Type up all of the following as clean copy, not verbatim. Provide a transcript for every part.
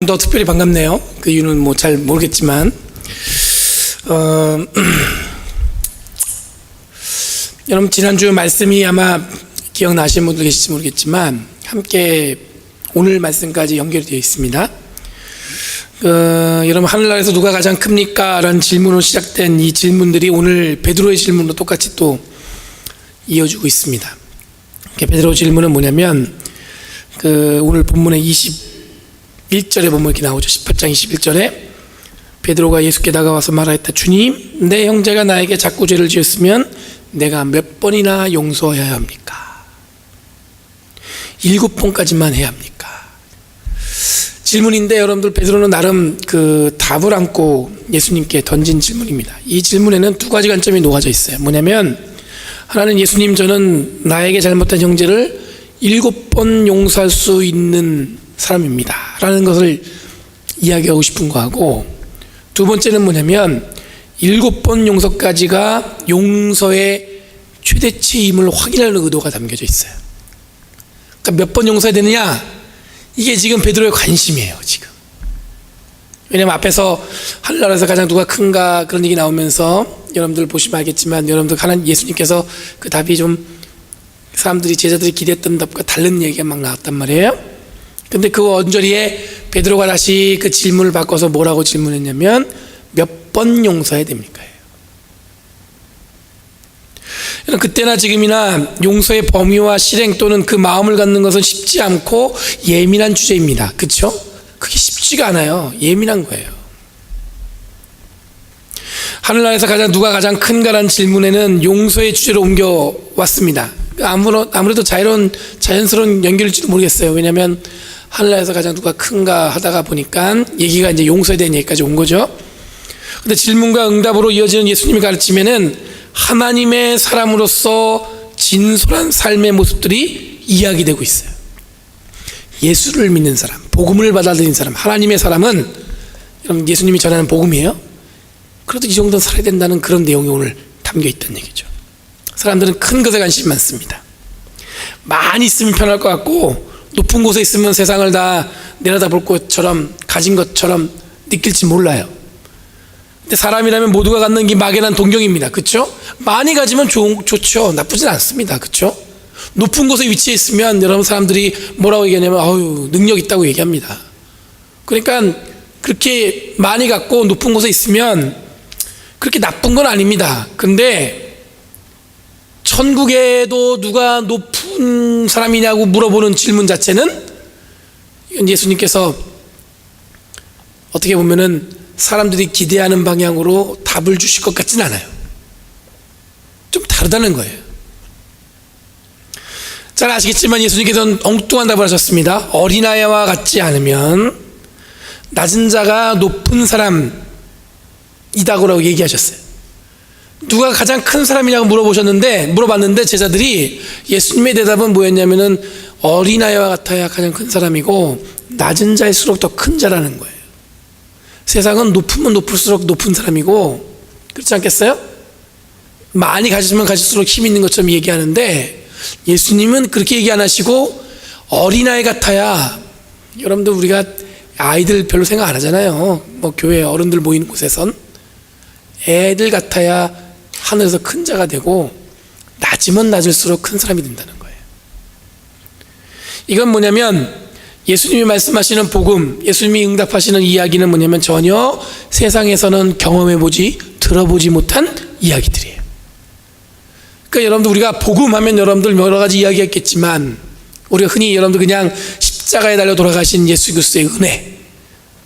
더 특별히 반갑네요. 그 이유는 뭐 잘 모르겠지만 여러분 지난주 말씀이 아마 기억나시는 분들 계실지 모르겠지만 함께 오늘 말씀까지 연결이 되어 있습니다. 여러분 하늘나라에서 누가 가장 큽니까? 라는 질문으로 시작된 이 질문들이 오늘 베드로의 질문으로 똑같이 또 이어지고 있습니다. 베드로 질문은 뭐냐면 오늘 본문의 21절에 보면 이렇게 나오죠. 18장 21절에 베드로가 예수께 다가와서 말하였다. 주님, 내 형제가 나에게 자꾸 죄를 지었으면 내가 몇 번이나 용서해야 합니까? 7번까지만 해야 합니까? 질문인데 여러분들 베드로는 나름 그 답을 안고 예수님께 던진 질문입니다. 이 질문에는 두 가지 관점이 녹아져 있어요. 뭐냐면 하나는 예수님, 저는 나에게 잘못한 형제를 7번 용서할 수 있는 사람입니다 라는 것을 이야기하고 싶은 거하고, 두 번째는 뭐냐면 7번 용서까지가 용서의 최대치임을 확인하는 의도가 담겨져 있어요. 그러니까 몇 번 용서해야 되느냐, 이게 지금 베드로의 관심이에요. 지금 왜냐면 앞에서 하늘나라에서 가장 누가 큰가 그런 얘기 나오면서 여러분들 보시면 알겠지만, 여러분들 하나님 예수님께서 그 답이 좀 사람들이 제자들이 기대했던 답과 다른 얘기가 막 나왔단 말이에요. 근데 그 언저리에 베드로가 다시 그 질문을 바꿔서 뭐라고 질문했냐면 몇 번 용서해야 됩니까? 그때나 지금이나 용서의 범위와 실행 또는 그 마음을 갖는 것은 쉽지 않고 예민한 주제입니다. 그렇죠? 그게 쉽지가 않아요. 예민한 거예요. 하늘나라에서 누가 가장 큰가라는 질문에는 용서의 주제로 옮겨왔습니다. 아무래도 자연스러운 연결일지도 모르겠어요. 왜냐하면 하늘나라에서 가장 누가 큰가 하다가 보니까 얘기가 이제 용서에 대한 얘기까지 온 거죠. 근데 질문과 응답으로 이어지는 예수님의 가르침에는 하나님의 사람으로서 진솔한 삶의 모습들이 이야기되고 있어요. 예수를 믿는 사람, 복음을 받아들인 사람, 하나님의 사람은 여러분 예수님이 전하는 복음이에요. 그래도 이 정도는 살아야 된다는 그런 내용이 오늘 담겨 있다는 얘기죠. 사람들은 큰 것에 관심이 많습니다. 많이 있으면 편할 것 같고, 높은 곳에 있으면 세상을 다 내려다볼 것처럼, 가진 것처럼 느낄지 몰라요. 근데 사람이라면 모두가 갖는 게 막연한 동경입니다. 그렇죠? 많이 가지면 좋죠. 나쁘진 않습니다. 그렇죠? 높은 곳에 위치해 있으면 여러분 사람들이 뭐라고 얘기하냐면 아유, 능력 있다고 얘기합니다. 그러니까 그렇게 많이 갖고 높은 곳에 있으면 그렇게 나쁜 건 아닙니다. 근데 천국에도 누가 높은 사람이냐고 물어보는 질문 자체는 예수님께서 어떻게 보면은 사람들이 기대하는 방향으로 답을 주실 것 같지는 않아요. 좀 다르다는 거예요. 잘 아시겠지만 예수님께서는 엉뚱한 답을 하셨습니다. 어린아이와 같지 않으면 낮은 자가 높은 사람이다라고 얘기하셨어요. 누가 가장 큰 사람이냐고 물어봤는데 제자들이 예수님의 대답은 뭐였냐면은 어린아이와 같아야 가장 큰 사람이고 낮은 자일수록 더 큰 자라는 거예요. 세상은 높으면 높을수록 높은 사람이고, 그렇지 않겠어요? 많이 가지면 가질수록 힘 있는 것처럼 얘기하는데 예수님은 그렇게 얘기 안 하시고 어린아이 같아야, 여러분들 우리가 아이들 별로 생각 안 하잖아요. 뭐 교회 어른들 모이는 곳에선 애들 같아야 하늘에서 큰 자가 되고 낮으면 낮을수록 큰 사람이 된다는 거예요. 이건 뭐냐면 예수님이 말씀하시는 복음, 예수님이 응답하시는 이야기는 뭐냐면 전혀 세상에서는 경험해보지 들어보지 못한 이야기들이에요. 그러니까 여러분들 우리가 복음하면 여러분들 여러 가지 이야기했겠지만 우리가 흔히 여러분들 그냥 십자가에 달려 돌아가신 예수 그리스도의 은혜,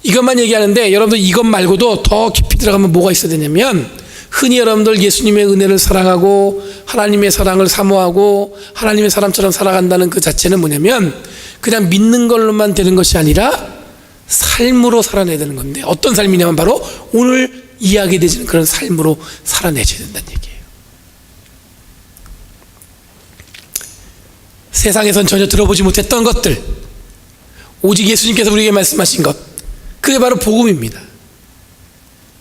이것만 얘기하는데 여러분들 이것 말고도 더 깊이 들어가면 뭐가 있어야 되냐면, 흔히 여러분들 예수님의 은혜를 사랑하고 하나님의 사랑을 사모하고 하나님의 사람처럼 살아간다는 그 자체는 뭐냐면 그냥 믿는 걸로만 되는 것이 아니라 삶으로 살아내야 되는 건데, 어떤 삶이냐면 바로 오늘 이야기되는 그런 삶으로 살아내셔야 된다는 얘기예요. 세상에선 전혀 들어보지 못했던 것들, 오직 예수님께서 우리에게 말씀하신 것, 그게 바로 복음입니다.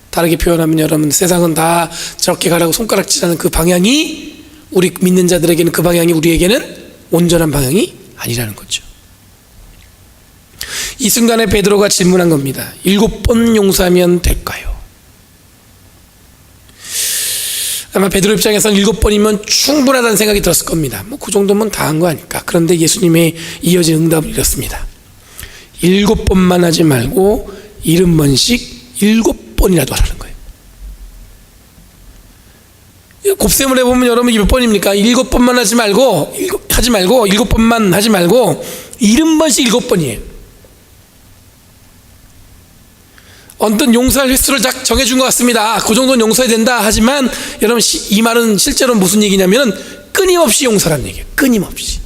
다르게 표현하면 여러분, 세상은 다 저렇게 가라고 손가락질하는 그 방향이 우리 믿는 자들에게는, 그 방향이 우리에게는 온전한 방향이 아니라는 거죠. 이 순간에 베드로가 질문한 겁니다. 7번 용서하면 될까요? 아마 베드로 입장에서는 7번이면 충분하다는 생각이 들었을 겁니다. 뭐 그 정도면 다 한 거 아닐까. 그런데 예수님의 이어진 응답은 이렇습니다. 7번만 하지 말고 70번씩 7번이라도 하라는 거예요. 곱셈을 해보면 여러분 몇 번입니까? 7번만 하지 말고 7번만 하지 말고 70번씩 7번이에요. 어떤 용서할 횟수를 딱 정해준 것 같습니다. 그 정도는 용서해야 된다. 하지만 여러분 이 말은 실제로 무슨 얘기냐면 끊임없이 용서라는 얘기예요. 끊임없이.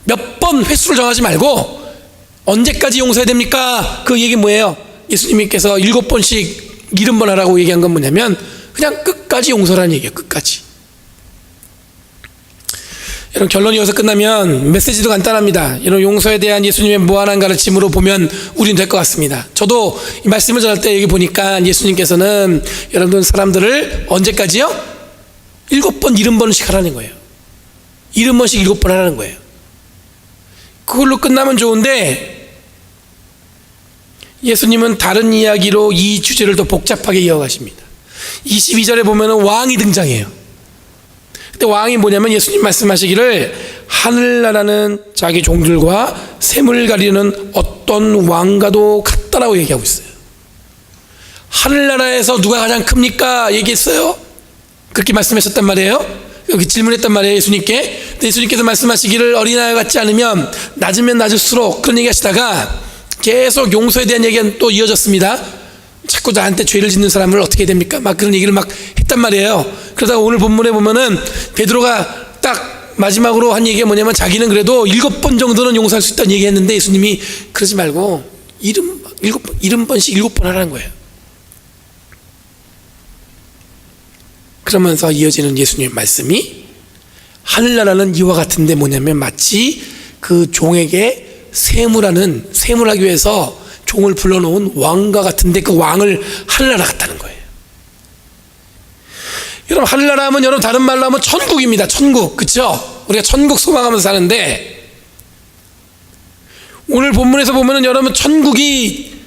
몇 번 횟수를 정하지 말고 언제까지 용서해야 됩니까? 그 얘기 뭐예요? 예수님께서 7번씩 70번 하라고 얘기한 건 뭐냐면 그냥 끝까지 용서라는 얘기예요. 끝까지. 여러분 결론이 여기서 끝나면 메시지도 간단합니다. 여러분 용서에 대한 예수님의 무한한 가르침으로 보면 우리는 될 것 같습니다. 저도 이 말씀을 전할 때 여기 보니까 예수님께서는 여러분 사람들을 언제까지요? 7번 70번씩 하라는 거예요. 70번씩 7번 하라는 거예요. 그걸로 끝나면 좋은데 예수님은 다른 이야기로 이 주제를 더 복잡하게 이어가십니다. 22절에 보면 왕이 등장해요. 근데 왕이 뭐냐면 예수님 말씀하시기를 하늘나라는 자기 종들과 샘을 가리는 어떤 왕과도 같다라고 얘기하고 있어요. 하늘나라에서 누가 가장 큽니까? 얘기했어요. 그렇게 말씀하셨단 말이에요. 여기 질문했단 말이에요. 예수님께. 근데 예수님께서 말씀하시기를 어린아이 같지 않으면 낮으면 낮을수록 그런 얘기 하시다가 계속 용서에 대한 얘기가 또 이어졌습니다. 자꾸 나한테 죄를 짓는 사람을 어떻게 해야 됩니까? 막 그런 얘기를 막 했단 말이에요. 그러다가 오늘 본문에 보면은 베드로가 딱 마지막으로 한 얘기가 뭐냐면 자기는 그래도 7번 정도는 용서할 수 있다는 얘기 했는데 예수님이 그러지 말고 70번씩 7번 하라는 거예요. 그러면서 이어지는 예수님의 말씀이 하늘나라는 이와 같은데 뭐냐면 마치 그 종에게 세무하기 위해서 종을 불러놓은 왕과 같은데 그 왕을 하늘나라 같다는 거예요. 여러분 하늘나라 하면 여러분 다른 말로 하면 천국입니다. 천국. 그렇죠? 우리가 천국 소망하면서 사는데 오늘 본문에서 보면은 여러분 천국이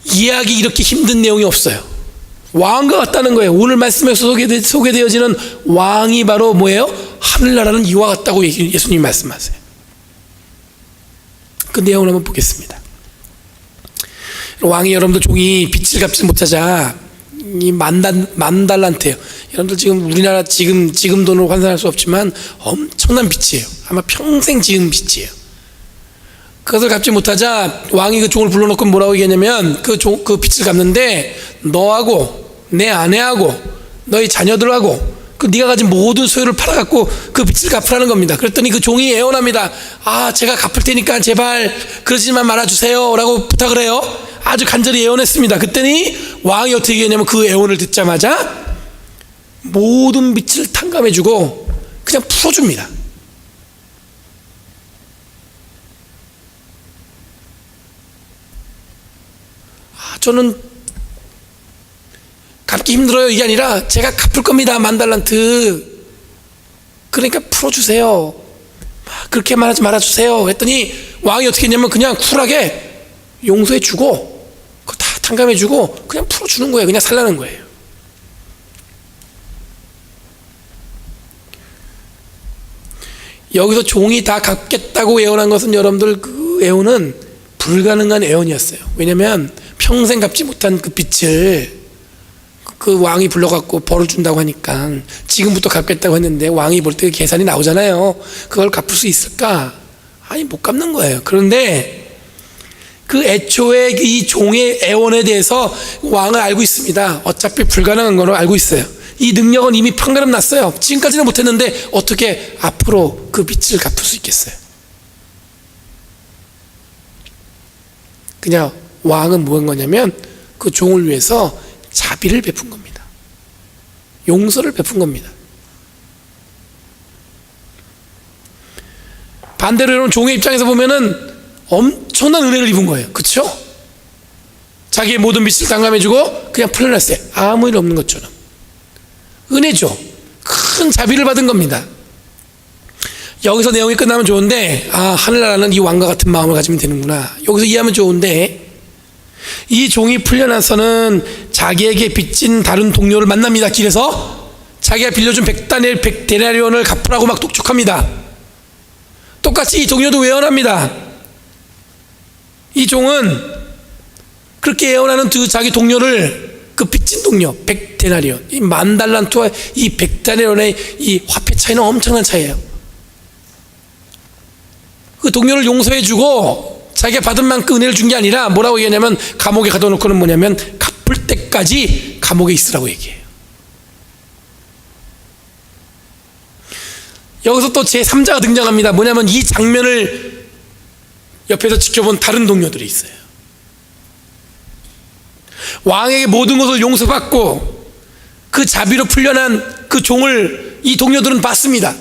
이해하기 이렇게 힘든 내용이 없어요. 왕과 같다는 거예요. 오늘 말씀에서 소개되어지는 왕이 바로 뭐예요? 하늘나라는 이와 같다고 예수님이 말씀하세요. 그 내용을 한번 보겠습니다. 왕이 여러분들 종이 빚을 갚지 못하자 이 만 달란트예요. 여러분들 지금 우리나라 지금 돈으로 환산할 수 없지만 엄청난 빚이에요. 아마 평생 지은 빚이에요. 그것을 갚지 못하자 왕이 그 종을 불러놓고 뭐라고 얘기했냐면 그 빚을 갚는데 너하고 내 아내하고 너희 자녀들하고 그 네가 가진 모든 소유를 팔아갖고 그 빚을 갚으라는 겁니다. 그랬더니 그 종이 애원합니다. 제가 갚을 테니까 제발 그러지만 말아주세요 라고 부탁을 해요. 아주 간절히 애원했습니다. 그랬더니 왕이 어떻게 얘기했냐면 그 애원을 듣자마자 모든 빚을 탕감해주고 그냥 풀어줍니다. 저는 갚기 힘들어요 이게 아니라 제가 갚을 겁니다. 10,000달란트. 그러니까 풀어주세요. 그렇게 말하지 말아주세요. 했더니 왕이 어떻게 했냐면 그냥 쿨하게 용서해주고 그거 다 탕감해주고 그냥 풀어주는 거예요. 그냥 살라는 거예요. 여기서 종이 다 갚겠다고 애원한 것은 여러분들 그 애원은 불가능한 애원이었어요. 왜냐하면 평생 갚지 못한 그 빚을 그 왕이 불러갖고 벌을 준다고 하니까 지금부터 갚겠다고 했는데 왕이 볼 때 계산이 나오잖아요. 그걸 갚을 수 있을까? 아니 못 갚는 거예요. 그런데 그 애초에 이 종의 애원에 대해서 왕은 알고 있습니다. 어차피 불가능한 거로 알고 있어요. 이 능력은 이미 판가름 났어요. 지금까지는 못했는데 어떻게 앞으로 그 빚을 갚을 수 있겠어요? 그냥 왕은 뭐 한 거냐면 그 종을 위해서 자비를 베푼 겁니다. 용서를 베푼 겁니다. 반대로 여러분 종의 입장에서 보면은 엄청난 은혜를 입은 거예요. 그렇죠? 자기의 모든 빚을 탕감해주고 그냥 풀려났어요. 아무 일 없는 것처럼. 은혜죠. 큰 자비를 받은 겁니다. 여기서 내용이 끝나면 좋은데, 하늘나라는 이 왕과 같은 마음을 가지면 되는구나. 여기서 이해하면 좋은데, 이 종이 풀려나서는 자기에게 빚진 다른 동료를 만납니다. 길에서 자기가 빌려준 100데나리온을 갚으라고 막 독촉합니다. 똑같이 이 동료도 외원합니다. 이 종은 그렇게 애원하는 자기 동료를, 그 빚진 동료 100데나리온, 이 10,000달란트와 이 100데나리온의 이 화폐 차이는 엄청난 차이예요. 그 동료를 용서해주고 자기가 받은 만큼 은혜를 준 게 아니라 뭐라고 얘기하냐면, 감옥에 가둬놓고는 뭐냐면 갚을 때까지 감옥에 있으라고 얘기해요. 여기서 또 제3자가 등장합니다. 뭐냐면 이 장면을 옆에서 지켜본 다른 동료들이 있어요. 왕에게 모든 것을 용서받고 그 자비로 풀려난 그 종을 이 동료들은 봤습니다.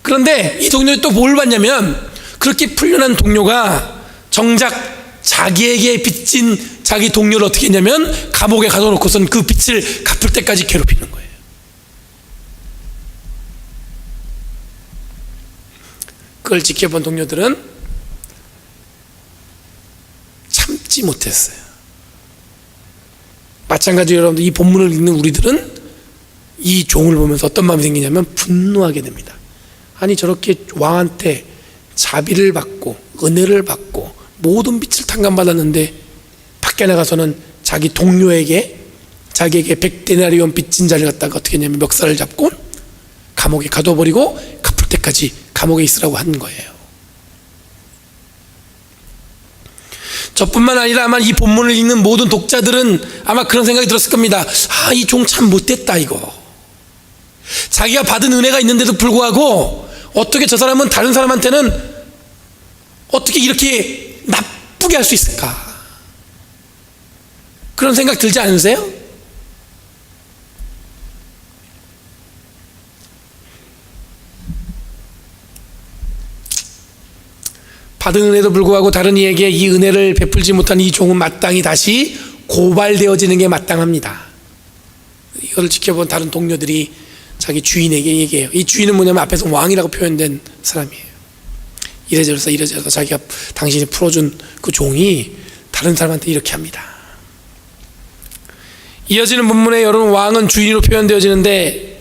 그런데 이 동료들이 또 뭘 봤냐면, 그렇게 풀려난 동료가 정작 자기에게 빚진 자기 동료를 어떻게 했냐면 감옥에 가둬놓고선 그 빚을 갚을 때까지 괴롭히는 거예요. 그걸 지켜본 동료들은 참지 못했어요. 마찬가지로 여러분들, 이 본문을 읽는 우리들은 이 종을 보면서 어떤 마음이 생기냐면 분노하게 됩니다. 아니, 저렇게 왕한테 자비를 받고 은혜를 받고 모든 빚을 탕감받았는데 밖에 나가서는 자기 동료에게, 자기에게 100데나리온 빚진 자를 갖다가 어떻게 했냐면 멱살을 잡고 감옥에 가둬버리고 갚을 때까지 감옥에 있으라고 하는 거예요. 저뿐만 아니라 아마 이 본문을 읽는 모든 독자들은 아마 그런 생각이 들었을 겁니다. 이 종 참 못됐다 이거. 자기가 받은 은혜가 있는데도 불구하고 어떻게 저 사람은 다른 사람한테는 어떻게 이렇게 나쁘게 할 수 있을까? 그런 생각 들지 않으세요? 받은 은혜도 불구하고 다른 이에게 이 은혜를 베풀지 못한 이 종은 마땅히 다시 고발되어지는 게 마땅합니다. 이걸 지켜본 다른 동료들이 자기 주인에게 얘기해요. 이 주인은 뭐냐면 앞에서 왕이라고 표현된 사람이에요. 이래저래서 자기가 당신이 풀어준 그 종이 다른 사람한테 이렇게 합니다. 이어지는 본문에 여러분, 왕은 주인으로 표현되어지는데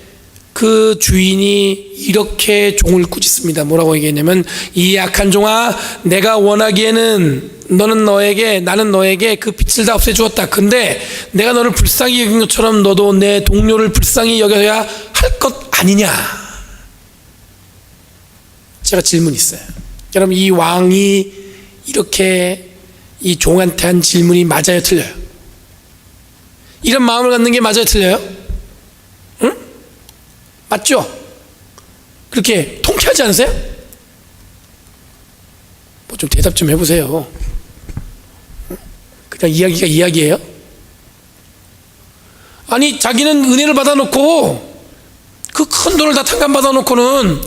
그 주인이 이렇게 종을 꾸짖습니다. 뭐라고 얘기했냐면, 이 악한 종아, 내가 원하기에는 나는 너에게 그 빚을 다 없애주었다. 근데 내가 너를 불쌍히 여긴 것처럼 너도 내 동료를 불쌍히 여겨야 할 것 아니냐. 제가 질문이 있어요. 여러분, 이 왕이 이렇게 이 종한테 한 질문이 맞아요, 틀려요? 이런 마음을 갖는 게 맞아요, 틀려요? 응? 맞죠? 그렇게 통쾌하지 않으세요? 뭐 좀 대답 좀 해보세요. 그냥 이야기가 이야기예요? 아니, 자기는 은혜를 받아놓고 그 큰 돈을 다 탕감받아놓고는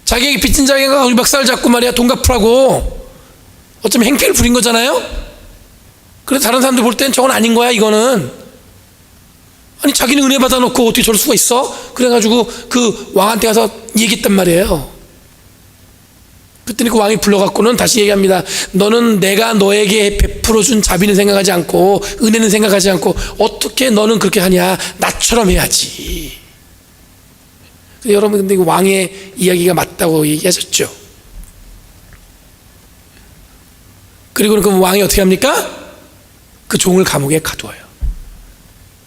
자기에게 빚진 자기가 우리 멱살을 잡고 말이야, 돈 갚으라고 어쩌면 행패를 부린 거잖아요? 그래서 다른 사람들 볼 땐 저건 아닌 거야, 이거는. 아니, 자기는 은혜 받아놓고 어떻게 저럴 수가 있어? 그래가지고 그 왕한테 가서 얘기했단 말이에요. 그랬더니 그 왕이 불러갖고는 다시 얘기합니다. 너는 내가 너에게 베풀어준 자비는 생각하지 않고 은혜는 생각하지 않고 어떻게 너는 그렇게 하냐? 나처럼 해야지. 여러분, 근데 왕의 이야기가 맞다고 얘기하셨죠. 그리고 그 왕이 어떻게 합니까? 그 종을 감옥에 가두어요.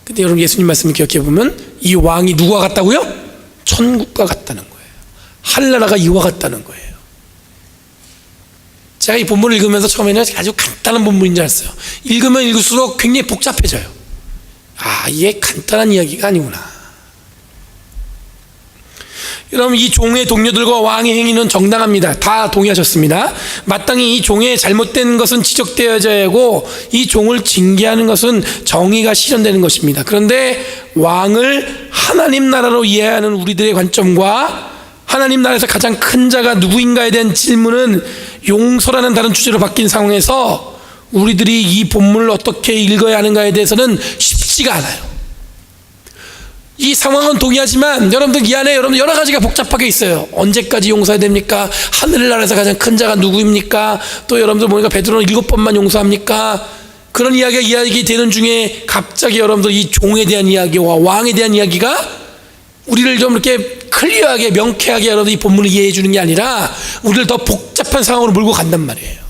근데 여러분, 예수님 말씀을 기억해 보면 이 왕이 누구와 같다고요? 천국과 같다는 거예요. 하늘나라가 이와 같다는 거예요. 제가 이 본문을 읽으면서 처음에는 아주 간단한 본문인 줄 알았어요. 읽으면 읽을수록 굉장히 복잡해져요. 이게 간단한 이야기가 아니구나. 여러분, 이 종의 동료들과 왕의 행위는 정당합니다. 다 동의하셨습니다. 마땅히 이 종의 잘못된 것은 지적되어져야 하고 이 종을 징계하는 것은 정의가 실현되는 것입니다. 그런데 왕을 하나님 나라로 이해하는 우리들의 관점과 하나님 나라에서 가장 큰 자가 누구인가에 대한 질문은 용서라는 다른 주제로 바뀐 상황에서 우리들이 이 본문을 어떻게 읽어야 하는가에 대해서는 쉽지가 않아요. 이 상황은 동의하지만 여러분들 이 안에 여러분 여러 가지가 복잡하게 있어요. 언제까지 용서해야 됩니까? 하늘나라에서 가장 큰 자가 누구입니까? 또 여러분들 보니까 베드로는 7번만 용서합니까? 그런 이야기가 이야기되는 중에 갑자기 여러분들 이 종에 대한 이야기와 왕에 대한 이야기가 우리를 좀 이렇게 클리어하게 명쾌하게 여러분들 이 본문을 이해해 주는 게 아니라 우리를 더 복잡한 상황으로 몰고 간단 말이에요.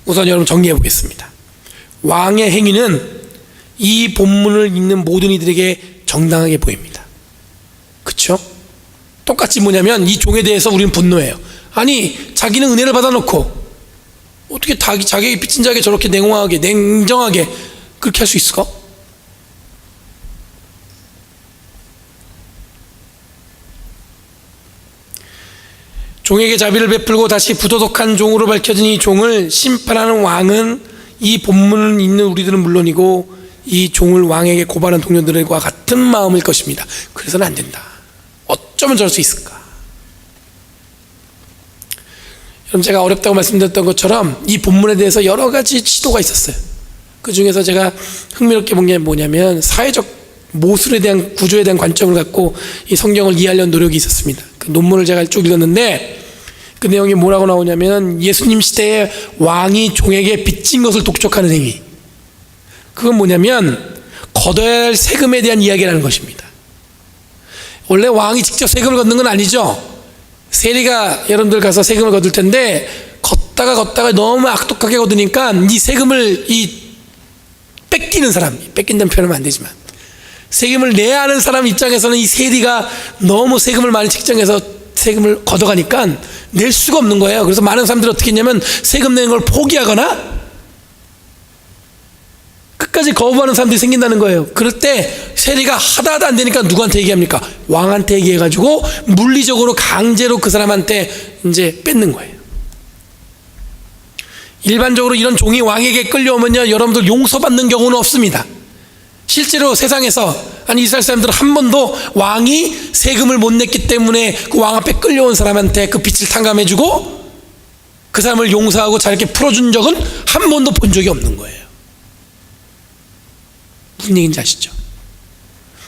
우선 여러분 정리해 보겠습니다. 왕의 행위는 이 본문을 읽는 모든 이들에게 정당하게 보입니다. 그렇죠? 똑같이 뭐냐면 이 종에 대해서 우리는 분노해요. 아니 자기는 은혜를 받아놓고 어떻게 자기에게 빚진 자에게 저렇게 냉정하게 그렇게 할 수 있을까? 종에게 자비를 베풀고 다시 부도덕한 종으로 밝혀진 이 종을 심판하는 왕은 이 본문을 읽는 우리들은 물론이고 이 종을 왕에게 고발한 동료들과 같은 마음일 것입니다. 그래서는 안 된다. 어쩌면 저럴 수 있을까? 여러분 제가 어렵다고 말씀드렸던 것처럼 이 본문에 대해서 여러 가지 시도가 있었어요. 그 중에서 제가 흥미롭게 본 게 뭐냐면 사회적 모순에 대한 구조에 대한 관점을 갖고 이 성경을 이해하려는 노력이 있었습니다. 그 논문을 제가 쭉 읽었는데 그 내용이 뭐라고 나오냐면 예수님 시대에 왕이 종에게 빚진 것을 독촉하는 행위, 그건 뭐냐면 걷어야 할 세금에 대한 이야기라는 것입니다. 원래 왕이 직접 세금을 걷는 건 아니죠. 세리가 여러분들 가서 세금을 거둘 텐데 걷다가 너무 악독하게 거두니까 이 세금을 뺏기는 사람, 뺏긴다는 표현하면 안 되지만 세금을 내야 하는 사람 입장에서는 이 세리가 너무 세금을 많이 책정해서 세금을 걷어가니까 낼 수가 없는 거예요. 그래서 많은 사람들이 어떻게 했냐면 세금 내는 걸 포기하거나 끝까지 거부하는 사람들이 생긴다는 거예요. 그럴 때 세리가 하다 안 되니까 누구한테 얘기합니까? 왕한테 얘기해가지고 물리적으로 강제로 그 사람한테 이제 뺏는 거예요. 일반적으로 이런 종이 왕에게 끌려오면요, 여러분들 용서받는 경우는 없습니다. 실제로 세상에서 이스라엘 사람들은 한 번도 왕이 세금을 못 냈기 때문에 그 왕 앞에 끌려온 사람한테 그 빚을 탕감해주고 그 사람을 용서하고 잘게 풀어준 적은 한 번도 본 적이 없는 거예요. 무슨 얘기인지 아시죠?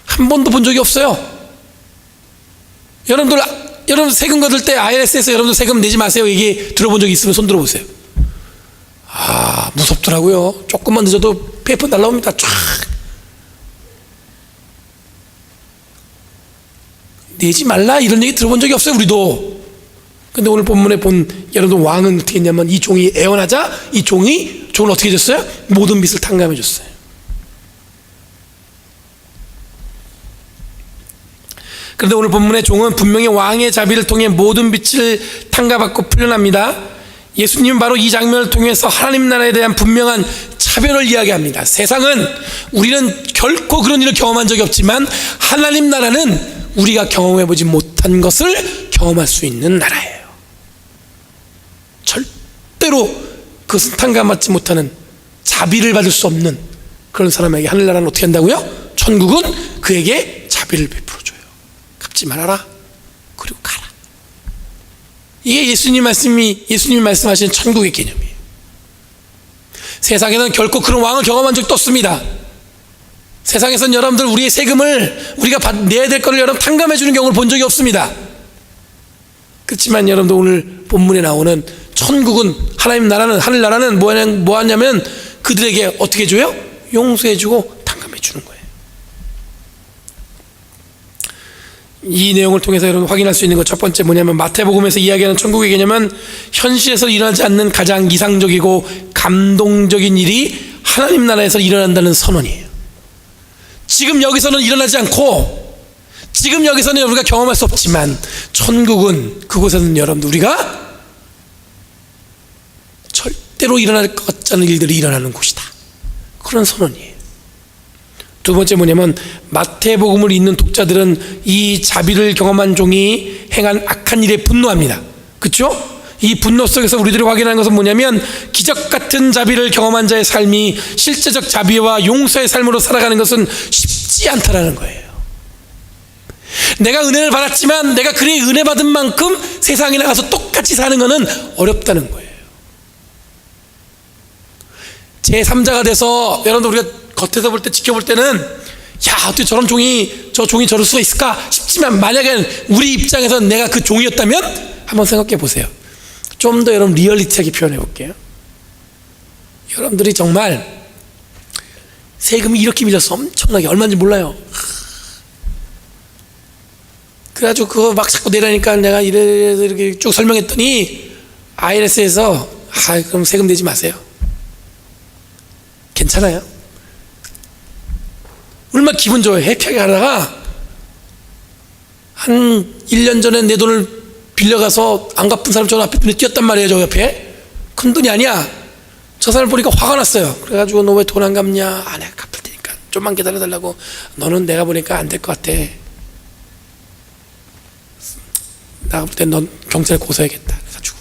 한 번도 본 적이 없어요. 여러분 세금 거둘 때 IRS에서 여러분들 세금 내지 마세요 얘기 들어본 적 있으면 손 들어보세요. 무섭더라고요. 조금만 늦어도 페이퍼 날라옵니다. 쫙 내지 말라 이런 얘기 들어본 적이 없어요, 우리도. 근데 오늘 본문에 본 여러분 왕은 어떻게 했냐면 이 종이 애원하자 이 종을 어떻게 해줬어요? 모든 빚을 탕감해 줬어요. 그런데 오늘 본문의 종은 분명히 왕의 자비를 통해 모든 빚을 탕감받고 풀려납니다. 예수님은 바로 이 장면을 통해서 하나님 나라에 대한 분명한 차별을 이야기합니다. 세상은 우리는 결코 그런 일을 경험한 적이 없지만 하나님 나라는 우리가 경험해보지 못한 것을 경험할 수 있는 나라예요. 절대로 그것은 탕감받지 못하는, 자비를 받을 수 없는 그런 사람에게 하늘나라는 어떻게 한다고요? 천국은 그에게 자비를 베풀어줘요. 갚지 말아라, 그리고 가라. 이게 예수님이 말씀하시는 천국의 개념이에요. 세상에는 결코 그런 왕을 경험한 적도 없습니다. 세상에서는 여러분들 우리의 세금을 우리가 내야 될 거를 여러분 탕감해 주는 경우를 본 적이 없습니다. 그렇지만 여러분들 오늘 본문에 나오는 천국은, 하나님 나라는, 하늘나라는 뭐하냐면 그들에게 어떻게 줘요? 용서해 주고 탕감해 주는 거예요. 이 내용을 통해서 여러분 확인할 수 있는 것 첫 번째 뭐냐면 마태복음에서 이야기하는 천국의 개념은 현실에서 일어나지 않는 가장 이상적이고 감동적인 일이 하나님 나라에서 일어난다는 선언이에요. 지금 여기서는 일어나지 않고 지금 여기서는 우리가 경험할 수 없지만 천국은, 그곳에는 여러분들 우리가 절대로 일어날 것 같지 않은 일들이 일어나는 곳이다, 그런 선언이에요. 두 번째 뭐냐면 마태복음을 읽는 독자들은 이 자비를 경험한 종이 행한 악한 일에 분노합니다. 그렇죠? 이 분노 속에서 우리들이 확인하는 것은 뭐냐면 기적 같은 자비를 경험한 자의 삶이 실제적 자비와 용서의 삶으로 살아가는 것은 쉽지 않다라는 거예요. 내가 은혜를 받았지만 내가 그의 은혜 받은 만큼 세상에 나가서 똑같이 사는 것은 어렵다는 거예요. 제3자가 돼서 여러분들 우리가 겉에서 볼 때, 지켜볼 때는 야, 어떻게 저 종이 저럴 수가 있을까 싶지만, 만약에 우리 입장에서 내가 그 종이었다면 한번 생각해 보세요. 좀 더 여러분 리얼리티하게 표현해 볼게요. 여러분들이 정말 세금이 이렇게 밀렸어. 엄청나게. 얼마인지 몰라요. 그래가지고 그거 막 자꾸 내라니까 내가 이래서 이렇게 쭉 설명했더니 IRS에서 그럼 세금 내지 마세요. 괜찮아요. 얼마나 기분 좋아요. 해피하게 하다가 한 1년 전에 내 돈을 빌려가서 안 갚은 사람 저 앞에 눈에 띄었단 말이에요. 저 옆에. 큰 돈이 아니야. 저 사람 보니까 화가 났어요. 그래가지고 너 왜 돈 안 갚냐? 내가 갚을 테니까 좀만 기다려달라고. 너는 내가 보니까 안 될 것 같아. 내가 볼 땐 넌 경찰에 고소해야겠다. 그래가지고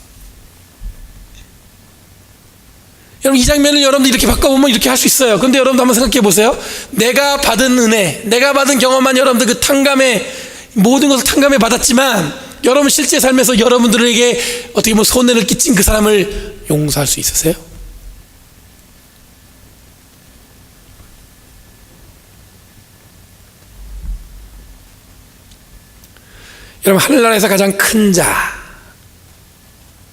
여러분, 이 장면을 여러분들 이렇게 바꿔보면 이렇게 할 수 있어요. 근데 여러분도 한번 생각해 보세요. 내가 받은 은혜, 내가 받은 경험만 여러분들 그 탕감에, 모든 것을 탕감에 받았지만 여러분 실제 삶에서 여러분들에게 어떻게 보면 손해를 끼친 그 사람을 용서할 수 있으세요? 여러분, 하늘나라에서 가장 큰 자,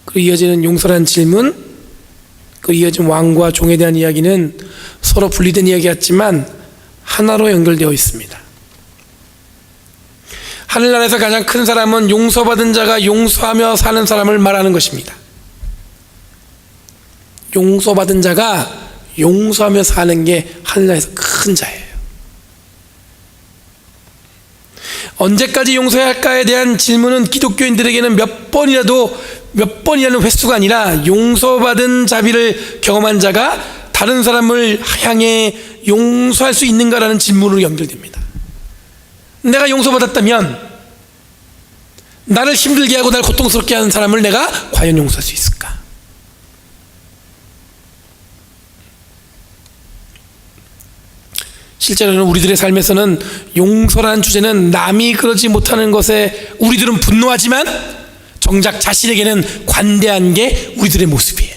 그리고 이어지는 용서라는 질문, 그 이어진 왕과 종에 대한 이야기는 서로 분리된 이야기 같지만 하나로 연결되어 있습니다. 하늘나라에서 가장 큰 사람은 용서받은 자가 용서하며 사는 사람을 말하는 것입니다. 용서받은 자가 용서하며 사는 게 하늘나라에서 큰 자예요. 언제까지 용서해야 할까에 대한 질문은 기독교인들에게는 몇 번이라는 횟수가 아니라 용서받은 자비를 경험한 자가 다른 사람을 향해 용서할 수 있는가라는 질문으로 연결됩니다. 내가 용서받았다면 나를 힘들게 하고 나를 고통스럽게 하는 사람을 내가 과연 용서할 수 있을까? 실제로는 우리들의 삶에서는 용서라는 주제는 남이 그러지 못하는 것에 우리들은 분노하지만 정작 자신에게는 관대한 게 우리들의 모습이에요.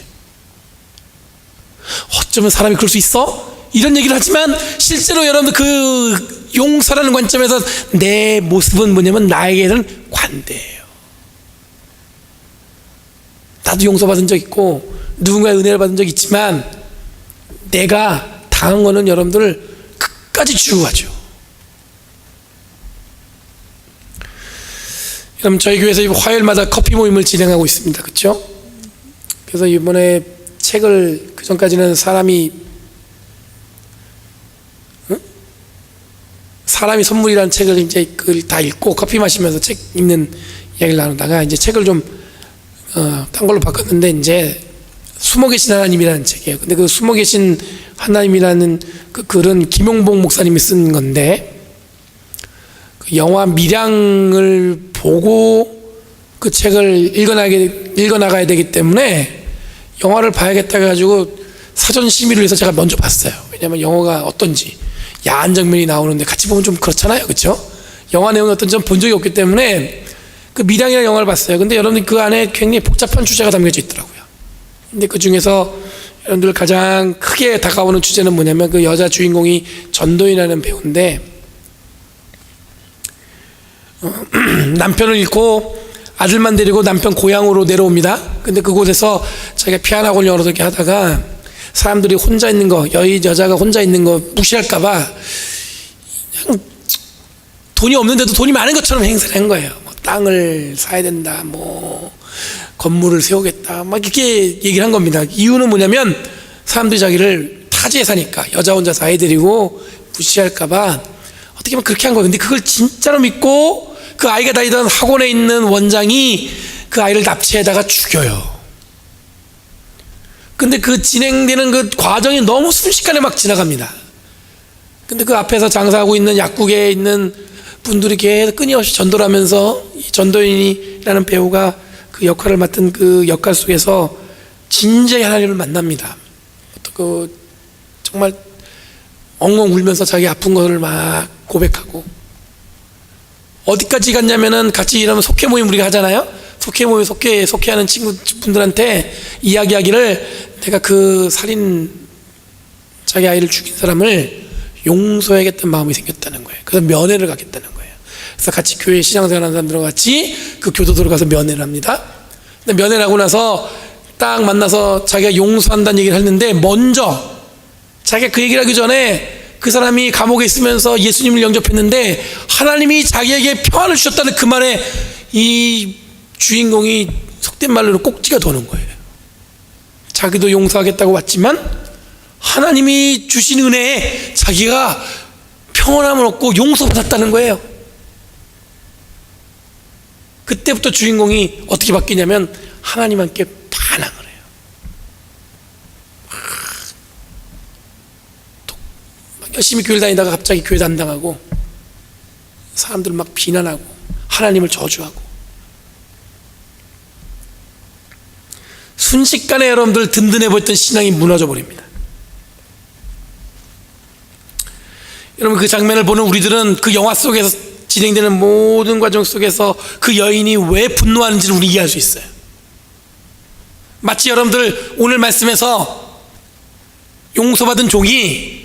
어쩌면 사람이 그럴 수 있어? 이런 얘기를 하지만 실제로 여러분들 그 용서라는 관점에서 내 모습은 뭐냐면 나에게는 관대해요. 나도 용서받은 적 있고 누군가의 은혜를 받은 적 있지만 내가 당한 거는 여러분들 끝까지 주의하죠. 여러분, 저희 교회에서 화요일마다 커피 모임을 진행하고 있습니다. 그렇죠? 그래서 이번에 책을, 그 전까지는 사람이 선물이라는 책을 이제 그걸 다 읽고 커피 마시면서 책 읽는 이야기를 나누다가 이제 책을 좀 딴 걸로 바꿨는데 이제 숨어 계신 하나님이라는 책이에요. 근데 그 숨어 계신 하나님이라는 그 글은 김용복 목사님이 쓴 건데, 그 영화 밀양을 보고 그 책을 읽어나가야 되기 때문에 영화를 봐야겠다 해가지고 사전 심의를 해서 제가 먼저 봤어요. 왜냐면 영화가 어떤지, 야한 장면이 나오는데 같이 보면 좀 그렇잖아요. 그렇죠? 영화 내용이 어떤지 본 적이 없기 때문에 그 밀양이라는 영화를 봤어요. 근데 여러분들 그 안에 굉장히 복잡한 주제가 담겨져 있더라고요. 근데 그 중에서 여러분들 가장 크게 다가오는 주제는 뭐냐면 그 여자 주인공이 전도인이라는 배우인데 남편을 잃고 아들만 데리고 남편 고향으로 내려옵니다. 근데 그곳에서 자기가 피아노 학원을 여러 개 하다가 사람들이 혼자 있는 거, 여자가 혼자 있는 거 무시할까봐 그냥 돈이 없는데도 돈이 많은 것처럼 행세를 한 거예요. 뭐 땅을 사야 된다, 뭐 건물을 세우겠다, 막 이렇게 얘기를 한 겁니다. 이유는 뭐냐면 사람들이 자기를 타지에 사니까, 여자 혼자서 아이 데리고 무시할까봐 어떻게 보면 그렇게 한 거예요. 근데 그걸 진짜로 믿고 그 아이가 다니던 학원에 있는 원장이 그 아이를 납치해다가 죽여요. 근데 그 진행되는 그 과정이 너무 순식간에 막 지나갑니다. 근데 그 앞에서 장사하고 있는 약국에 있는 분들이 계속 끊임없이 전도를 하면서 이 전도인이라는 배우가 그 역할을 맡은 그 역할 속에서 진지하게 하나님을 만납니다. 그 정말 엉엉 울면서 자기 아픈 것을 막 고백하고, 어디까지 갔냐면은 같이 이러면 속회 모임 우리가 하잖아요. 속회 모임 속회하는 친구분들한테 이야기하기를, 내가 그 살인자 자기 아이를 죽인 사람을 용서해야겠다는 마음이 생겼다는 거예요. 그래서 면회를 가겠다는 거예요. 그래서 같이 교회 신앙생활하는 사람들과 같이 그 교도소로 가서 면회를 합니다. 근데 면회를 하고 나서 딱 만나서 자기가 용서한다는 얘기를 했는데, 먼저 자기가 그 얘기를 하기 전에 그 사람이 감옥에 있으면서 예수님을 영접했는데 하나님이 자기에게 평안을 주셨다는 그 말에 이 주인공이 속된 말로 꼭지가 도는 거예요. 자기도 용서하겠다고 왔지만 하나님이 주신 은혜에 자기가 평안함을 얻고 용서받았다는 거예요. 그때부터 주인공이 어떻게 바뀌냐면 하나님께 반항을 해요. 열심히 교회를 다니다가 갑자기 교회 담당하고 사람들 막 비난하고 하나님을 저주하고, 순식간에 여러분들 든든해 보였던 신앙이 무너져 버립니다. 여러분, 그 장면을 보는 우리들은 그 영화 속에서 진행되는 모든 과정 속에서 그 여인이 왜 분노하는지를 우리 이해할 수 있어요. 마치 여러분들 오늘 말씀에서 용서받은 종이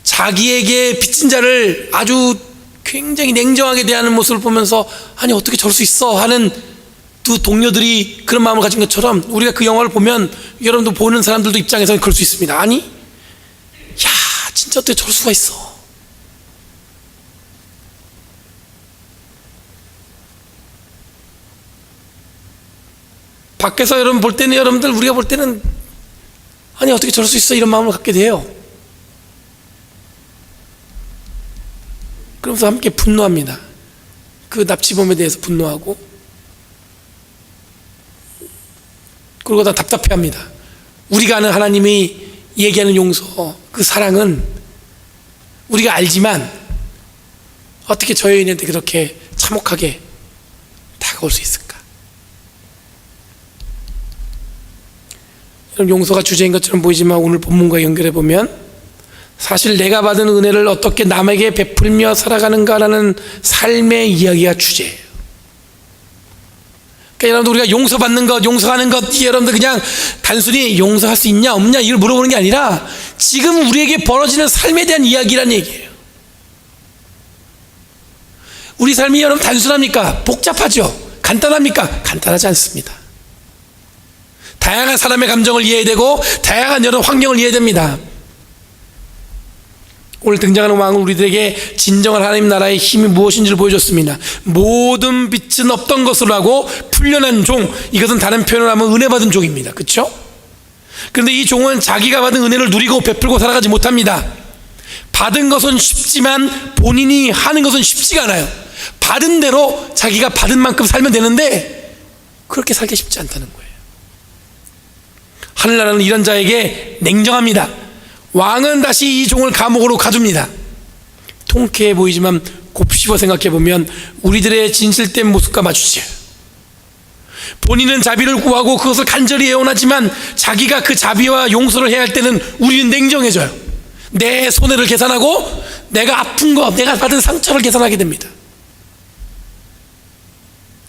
자기에게 빚진 자를 아주 굉장히 냉정하게 대하는 모습을 보면서 아니 어떻게 저럴 수 있어 하는 두 동료들이 그런 마음을 가진 것처럼, 우리가 그 영화를 보면 여러분도 보는 사람들도 입장에서는 그럴 수 있습니다. 아니 야 진짜 어떻게 저럴 수가 있어. 밖에서 여러분 볼 때는, 여러분들 우리가 볼 때는 아니 어떻게 저럴 수 있어 이런 마음을 갖게 돼요. 그러면서 함께 분노합니다. 그 납치범에 대해서 분노하고, 그리고 다 답답해합니다. 우리가 아는 하나님이 얘기하는 용서, 그 사랑은 우리가 알지만 어떻게 저 여인한테 그렇게 참혹하게 다가올 수 있을까? 용서가 주제인 것처럼 보이지만 오늘 본문과 연결해 보면 사실 내가 받은 은혜를 어떻게 남에게 베풀며 살아가는가라는 삶의 이야기가 주제예요. 그러니까 여러분들 우리가 용서받는 것, 용서하는 것, 여러분들 그냥 단순히 용서할 수 있냐 없냐 이걸 물어보는 게 아니라 지금 우리에게 벌어지는 삶에 대한 이야기란 얘기예요. 우리 삶이 여러분 단순합니까? 복잡하죠? 간단합니까? 간단하지 않습니다. 다양한 사람의 감정을 이해해야 되고 다양한 여러 환경을 이해해야 됩니다. 오늘 등장하는 왕은 우리들에게 진정한 하나님 나라의 힘이 무엇인지를 보여줬습니다. 모든 빛은 없던 것으로 하고 풀려난 종, 이것은 다른 표현을 하면 은혜 받은 종입니다. 그렇죠? 그런데 이 종은 자기가 받은 은혜를 누리고 베풀고 살아가지 못합니다. 받은 것은 쉽지만 본인이 하는 것은 쉽지가 않아요. 받은 대로 자기가 받은 만큼 살면 되는데 그렇게 살기 쉽지 않다는 거예요. 하늘나라는 이런 자에게 냉정합니다. 왕은 다시 이 종을 감옥으로 가둡니다. 통쾌해 보이지만 곱씹어 생각해보면 우리들의 진실된 모습과 마주쳐요. 본인은 자비를 구하고 그것을 간절히 애원하지만 자기가 그 자비와 용서를 해야 할 때는 우리는 냉정해져요. 내 손해를 계산하고 내가 아픈 거, 내가 받은 상처를 계산하게 됩니다.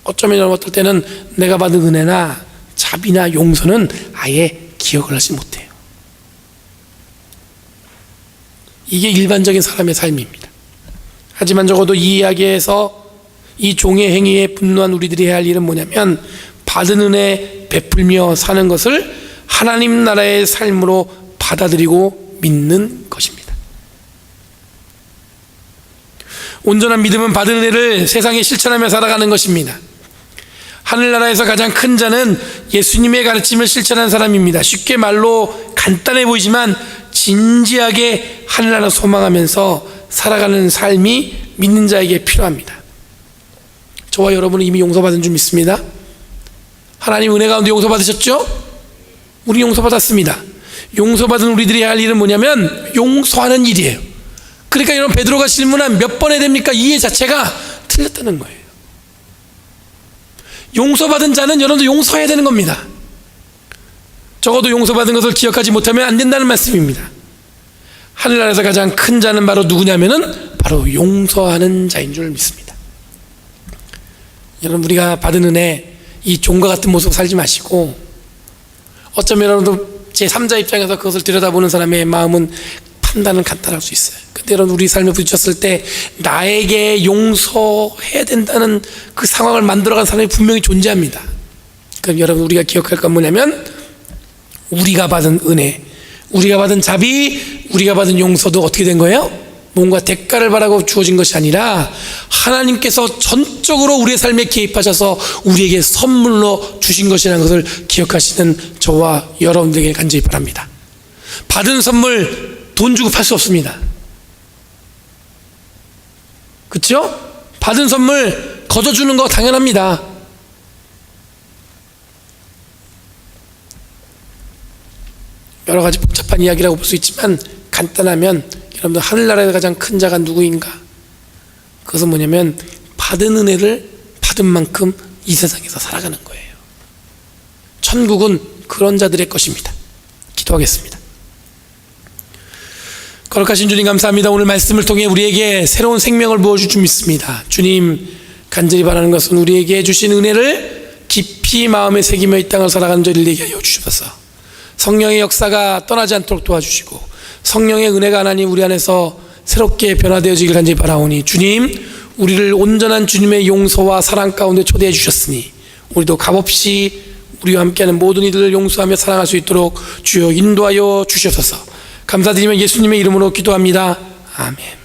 어쩌면 어떨 때는 내가 받은 은혜나 자비나 용서는 아예 기억을 하지 못해요. 이게 일반적인 사람의 삶입니다. 하지만 적어도 이 이야기에서 이 종의 행위에 분노한 우리들이 해야 할 일은 뭐냐면 받은 은혜 베풀며 사는 것을 하나님 나라의 삶으로 받아들이고 믿는 것입니다. 온전한 믿음은 받은 은혜를 세상에 실천하며 살아가는 것입니다. 하늘나라에서 가장 큰 자는 예수님의 가르침을 실천한 사람입니다. 쉽게 말로 간단해 보이지만 진지하게 하늘나라 소망하면서 살아가는 삶이 믿는 자에게 필요합니다. 저와 여러분은 이미 용서받은 줄 믿습니다. 하나님 은혜 가운데 용서받으셨죠? 우리 용서받았습니다. 용서받은 우리들이 할 일은 뭐냐면 용서하는 일이에요. 그러니까 여러분 베드로가 질문한 몇 번 해야 됩니까? 이해 자체가 틀렸다는 거예요. 용서받은 자는 여러분도 용서해야 되는 겁니다. 적어도 용서받은 것을 기억하지 못하면 안 된다는 말씀입니다. 하늘나라에서 가장 큰 자는 바로 누구냐면은 바로 용서하는 자인 줄 믿습니다. 여러분 우리가 받은 은혜 이 종과 같은 모습 살지 마시고, 어쩌면 여러분도 제3자 입장에서 그것을 들여다보는 사람의 마음은 판단은 간단할 수 있어요. 근데 여러분, 우리 삶에 부딪혔을 때 나에게 용서해야 된다는 그 상황을 만들어간 사람이 분명히 존재합니다. 그럼 여러분, 우리가 기억할 건 뭐냐면, 우리가 받은 은혜, 우리가 받은 자비, 우리가 받은 용서도 어떻게 된 거예요? 뭔가 대가를 바라고 주어진 것이 아니라 하나님께서 전적으로 우리의 삶에 개입하셔서 우리에게 선물로 주신 것이라는 것을 기억하시는 저와 여러분들에게 간절히 바랍니다. 받은 선물 돈 주고 팔 수 없습니다. 그렇죠? 받은 선물 거둬주는 거 당연합니다. 여러 가지 복잡한 이야기라고 볼 수 있지만, 간단하면 여러분들, 하늘나라의 가장 큰 자가 누구인가? 그것은 뭐냐면 받은 은혜를 받은 만큼 이 세상에서 살아가는 거예요. 천국은 그런 자들의 것입니다. 기도하겠습니다. 거룩하신 주님, 감사합니다. 오늘 말씀을 통해 우리에게 새로운 생명을 부어줄 줄 믿습니다. 주님, 간절히 바라는 것은 우리에게 주신 은혜를 깊이 마음에 새기며 이 땅을 살아가는 저희를 되게 하여 주시옵소서. 성령의 역사가 떠나지 않도록 도와주시고, 성령의 은혜가 하나님 우리 안에서 새롭게 변화되어지길 간절히 바라오니, 주님, 우리를 온전한 주님의 용서와 사랑 가운데 초대해 주셨으니 우리도 값없이 우리와 함께하는 모든 이들을 용서하며 사랑할 수 있도록 주여 인도하여 주시옵소서. 감사드리며 예수님의 이름으로 기도합니다. 아멘.